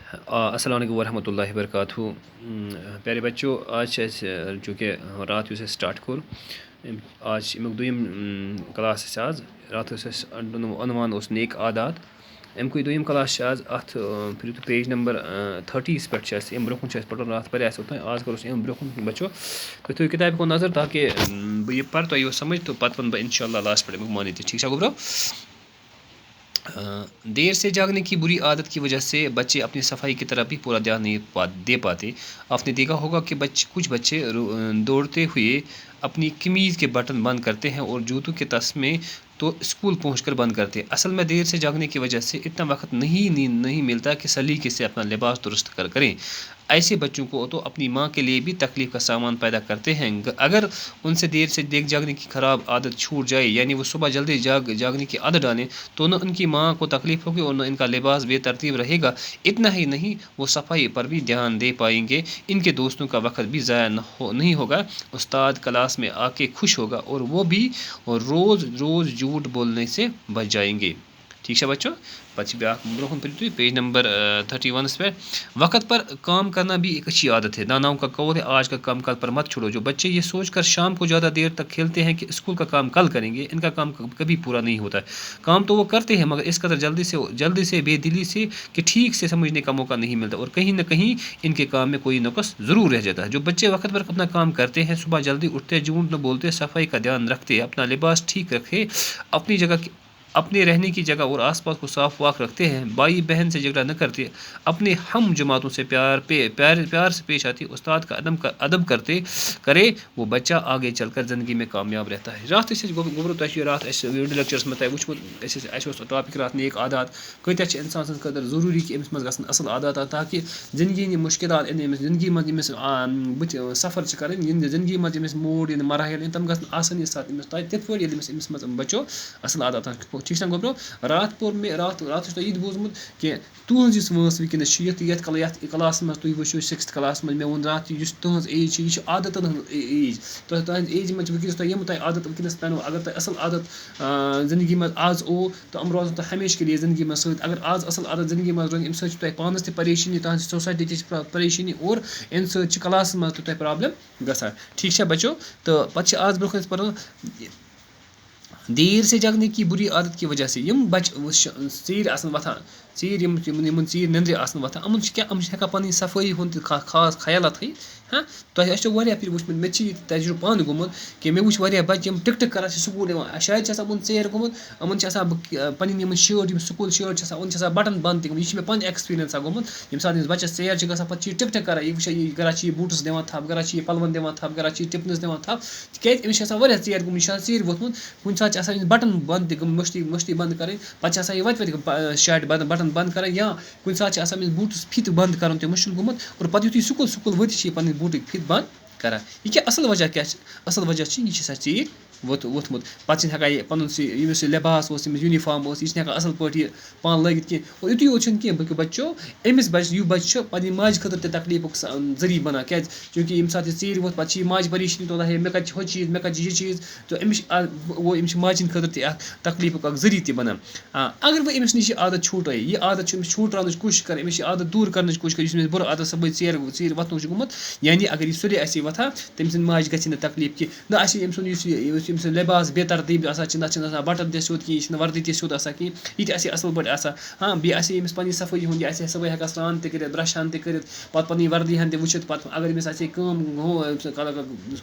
अस्सलाम वालेकुम वरहमतुल्लाहि वबरकातुहू। प्यारे बच्चों, आज चूँकि रात स्टार्ट कोर आज दुयम क्लास आज रात अनवान नेक आदात अमुक दुयम क्लास आज अत पेज नंबर 30 पे ब्रोह पढ़ रात पर आज करो ब्रोह बच्चों तुम किताब को नज़र ताकि बह यह पढ़ तुम समझ तो पत् वन बह इंशाल्लाह लास्ट पर मानी ठीक है ब्रो। देर से जागने की बुरी आदत की वजह से बच्चे अपनी सफाई की तरफ भी पूरा ध्यान नहीं दे पाते। आपने देखा होगा कि कुछ बच्चे दौड़ते हुए अपनी कमीज़ के बटन बंद करते हैं और जूतों के तस्मे तो स्कूल पहुंचकर बंद करते हैं। असल में देर से जागने की वजह से इतना वक्त नहीं मिलता कि सलीके से अपना लिबास दुरुस्त करें। ऐसे बच्चों को तो अपनी माँ के लिए भी तकलीफ़ का सामान पैदा करते हैं। अगर उनसे देर से जागने की ख़राब आदत छूट जाए, यानी वो सुबह जल्दी जागने की आदत डालें, तो न उनकी माँ को तकलीफ़ होगी और न इनका लिबास बेतरतीब रहेगा। इतना ही नहीं, वो सफाई पर भी ध्यान दे पाएंगे, इनके दोस्तों का वक्त भी ज़ाया नहीं होगा, उस्ताद क्लास में आके खुश होगा और वो भी रोज़ झूठ बोलने से बच जाएंगे। ठीक है बच्चों। ब्रोह पेज नंबर 31 पे वक़्त पर काम करना भी एक अच्छी आदत है। दानाओं का कौल है, आज का काम कल पर मत छोड़ो। जो बच्चे ये सोचकर शाम को ज़्यादा देर तक खेलते हैं कि स्कूल का काम कल करेंगे, इनका काम कभी पूरा नहीं होता है। काम तो वो करते हैं मगर इस कदर जल्दी से बेदिली से कि ठीक से समझने का मौका नहीं मिलता और कहीं ना कहीं इनके काम में कोई नुक़्स ज़रूर रह जाता है। जो बच्चे वक़्त पर अपना काम करते हैं, सुबह जल्दी उठते, झूठ न बोलते, सफाई का ध्यान रखते, अपना लिबास ठीक रखे, अपने रहने की जगह और आसपास को साफ वाक रखते हैं, भाई बहन से झगड़ा न करते, अपने हम जमातों से प्यार से पेश आते, उस्ताद का अदब करे, वो बच्चा आगे चलकर ज़िंदगी में कामयाब रहता है। रात गोबर रात वीडियो लेक्चर्स में तुम वो टॉपिक रात नेक आदात कत इंसान खतर ज़रूरी कि अमिस मज असल आदात ताकि ज़िंदगी मुश्किलात ज़िंदगी मज सफ़र कर ज़िंदगी मज मोड मराहल तम गन आसानी साथ तिथ अमिस मज बचो असल आदात। ठीक है गोब्रो। रात तुम यह बोजमुत कि तुज वस वनस ये क्लास में तुम वो 6th क्लास में मे वो रात तुज एज यह आदतन एज तुज एज मे वनस तुम तुम आदत वनस पेनो। अगर तुम असल आदत जिंदगी में आज ओ तो हम रोजन तुम हमेशा के लिए जिंदगी में सत। अगर आज असल आदत जिंदगी में रोज अम तुम पानस तक परेशानी, तुम सोसाइटी परेशानी और अम क्लास में तुम प्रॉब्लम गसान। ठीक है बच्चों। तो पे आज ब्रोह पर देर से जागने की बुरी आदत की वजह से यम बच चीर वथान चीर चीर नंद्रे वथान अमन क्या हेका पन सफाई हूँ खास ख्याल थी। हाँ तुम फिर वो मे तजुर्बे पान गुमुत कि मे वो बच्चे टिक कर स्कूल शायद अमन ेर गुमुत अमन पन शर्ट स्कूल शर्ट उन बटन बंद यह मे पन एक्सपीरियंस गुमुत ये सात बच्चस ेर ग पे टिक कर यह गर बूटस दिवान थप गर पलवन दिवान थप गर टिपनस दिवान थप क्या ेर गुमुत यह ेर वोथमुत कुछ सात बटन बंद मस्ती बंद कर पे वत शर्ट बटन बंद कर या कुछ सात बूटस फित बंद कर मुश्किल गुमुत और पे यु स्कूल वत पन बूट फित बंद कर। यह क्या असल वजह क्या असल वजह यह चीर वोथमुत पे हेकान पन लिबास यूनिफॉर्म यह असल पे पान लगित कह और युत योत कह बल्कि बच्चों अमिस यह बच्चे पे माज खतर तकलीफ जरिए बना क्या चूँकि ये सात चीर वो पे माज परेशानी तो मे कत हो चीज़ मे कत यह चीज़ तो अमिस वो अमिस माजन खतर तकलीफ जरिए तह बना। अगर वह अमिस नश आदत छूटे, यह आदत छूटान कोशिश कर अमिस आदत दूर कर कोशिश कर बुर आदत सब चीर वथन गुमुत, यानी अगर यह सोरे वथान तम सद माज गि तकलीफ कह न लिबास बेतरतीब बटन तथ कि यह वर्दी तथ कहीं यह असल पे। हाँ बेस पी सफाई हूँ यह सुबह हेका स्नान तक ब्रश हन तक पी वर्दी हन वुचित पे अगर अमिस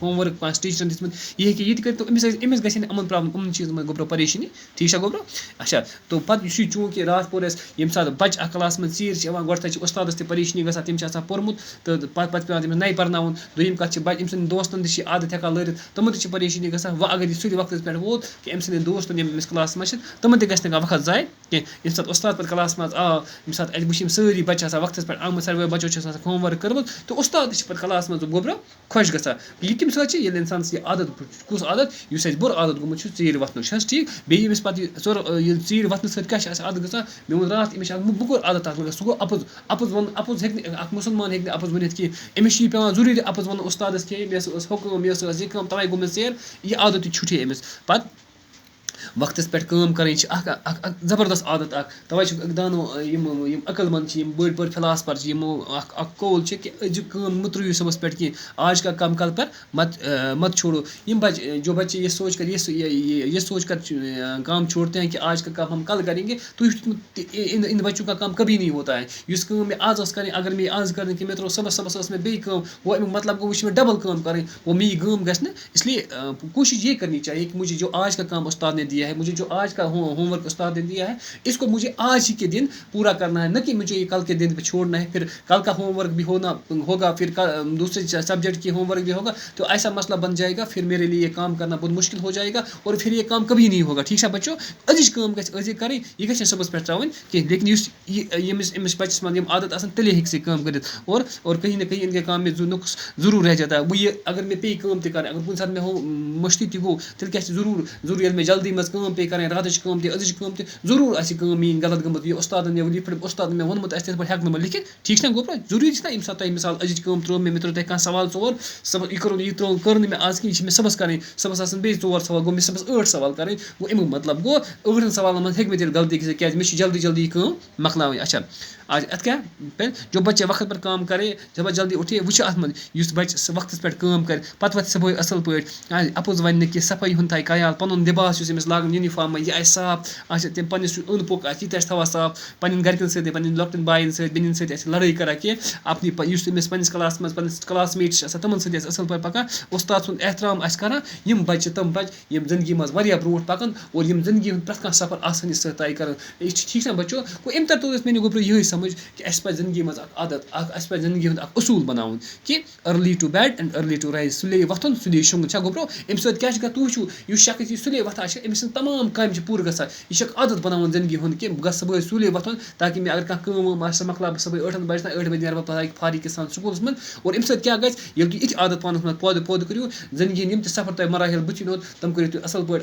होमवर्क टीचरन दिसमुत यह हे ये कर अमिस गि अमन प्रॉब्लम अमन चीज़ गोब्रो परेशानी। ठीक है गोब्रो। अच्छा तो पे चूँकि रात पोर ये सात बच्चे क्लास में चीर गो तक उस्तादस परेशानी ग तम पोर्मुत तो पे पे नई पर्न दोम कत अम सद दोस्तन तह आदत हेका लरित तमन तह परेशानी ग वह अगर सुध वक्त पे वोत कि अम सद दोस्तन अमिस क्लास में तमन तह गि वक्त ज़ाय कह ये सात उस्ताद पे क्लास में आ ये सात वुम सारी बच्चे वक्त पे आम सारे बच्चों होमवर्क कर्मुत तो उस्ताद पे क्लास में गोब्रो खुश ग यह कम सत इंसान आदत कुछ आदत इस बुर आदत गुमुत चीर वथन। ठीक बेस पे चीर वथन सत क्या आदत ग मे वो रात अमिस बुकुर आदत लगा सह गो अपोज मुसलमान हे अपोज वन कि अमिस पे जरूरी अपोज वन उस्तादस कि मे हुकूम मे यह तवे गो मे चेर यह आदत छुटे अमिस पे वक्तस पे कर जबरदस्त आदत तवे दानो अकलमंद बड़ बड़ फिलासफर कौल कि मत रुइयो सुबह पे कह आज का काम कल पर मत छोड़ो। जो बच्चे ये सोच कर ये सोच कर काम छोड़ते हैं कि आज का काम हम कल करेंगे, तो इन बच्चों का काम कभी नहीं होता है। इस काम में आज करें, अगर मैं आज कर कि मैं तो सबस में बे काम वो अमुक मतलब गो वो डबल काम करें, वो मे काम गए। इसलिए कोशिश ये करनी चाहिए कि मुझे जो आज का काम उस्ताद ने दिया है, मुझे जो आज का होमवर्क उस्ताद ने दिया है, इसको मुझे आज ही के दिन पूरा करना है, न कि मुझे ये कल के दिन पे छोड़ना है। फिर कल का होमवर्क भी होगा, फिर दूसरे सब्जेक्ट की होमवर्क भी होगा, तो ऐसा मसला बन जाएगा। फिर मेरे लिए ये काम करना बहुत मुश्किल हो जाएगा और फिर ये काम कभी नहीं होगा। ठीक है बच्चों, अजिज काम गज करें, यह गई सुबह पे त्रावन कह, लेकिन यमिस बच्चस मन आदत आसान तेले हेक से काम कर, और कहीं ना कहीं इनके काम में नुक्स जरूर रह जाता है। वो ये अगर मैं पे काम ते करें, अगर कुछ साथ में हो मस्ती ती गो, तेल क्या जरूर ये जल्दी मज काम पे करें, रात काम ते अजिज काम ते जरूर मीन गलत गमत, यह उस्ताद उस्ताद मे वोनमुत हेक लिखित। ठीक है गोप्रा, जरूरी ना यम सात मिसाल अजिज काम त्रो मे त्रो तह सवाल चोर सब यह कर मे आज कहीं मे सबस करें, सबस बे 4 सवाल गो मे सबस 8 सवाल करें। गो अमुक मतलब गो 8 सवाल मे हेक मे तेल गलती गि क्या मे जल्दी जल्दी काम मकलावन। अच्छा आज अत क्या जो बच्चे वक्त पर काम करे, जब जल्दी उठे वो अत मज बच्चे वक्त पे काम कर, पत् वत सुबह असल पे अपोज वन कि सफाई हूं थी ख्याल, पन लिबास अमिस लागन यूनिफॉर्म यह साफ तम पन्निस अंद पुक यह थवा साफ, पन्न गरकन सत पन्न लॉकटन बायन बेनिन सत लड़ाई करा कि अपनी अमिस पन्निस क्लास मज पन्निस क्लासमेट्स तमन सत असल पे पकान, उस्ताद सुंद एहतराम करान, यम बच्चे तम बच्चे यम जिंदगी मज वारिया ब्रोट पकान और यम जिंदगी हूं प्रत सफर आसानी से तय कर। ठीक ना बच्चों, अम तर तो मे गोबर यही समझ कि अस पे जिंदगी मज आदत अस पे जिंदगी हूं असूल बनावन कि early to bed and early to rise, सुले वथन सुले शुंगन छा गोब्रो। अम सत क्या तुह शख्स यह सुले वथान अमिस तमाम काम पूर ग यह आदत बनावन जिंदगी हूं कि बह सुबह सुले वथन, ताकि मैं अगर कह मकला बह सुबह 8 बजे 8 बजे नीर बह फारिग के सान स्कूल मज। और अम सत क्या गि आदत पानस मज पौध करो जिंदगी यम सफर तह मराहल बुथिन तम करो तुम असल पे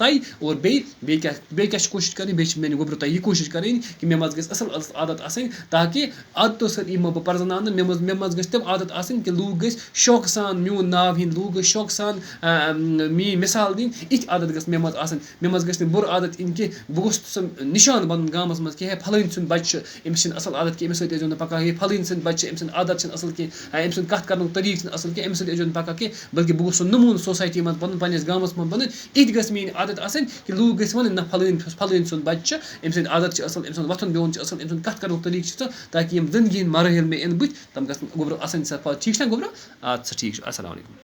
तय। और बे कोशिश कर मे गोबर तह यह कोशिश करें कि मे मज गई असल आदत आसन, ताकि आदतों सत यह बह परजन मे मज गई तम आदत आसन कि लूक गई शौक सान मोन नाव हिंद, लूक गई शौक सान मी मिसाल दिन, यह आदत गई मे मज आसन। मे मज गई बुर आदत इन कि बह गोस निशान बन गामस मज कि फलन सुंद बच्चे अमिस असल आदत कि अमिस सो पका फलन सुंद बच्चे अमिस आदत असल कह अम सद कत कर तरीक असल कह अमिस सो पका कि बल्कि बह गोस नमून सोसाइटी मज बन पन्निस गामस मज बन। यह गई मीन आदत आसन कि लूक गई वन ना फलन सुंद बच्चे अम सद आदत असल, अम सद वथन बिहन असल, अम सद कत कर तरीक, ताकि यम जिंदगी मराहल मे इन बुथ तम गोबर आसानी से। ठीक ना गोबर, अच्छा ठीक, अस्सलाम वालेकुम।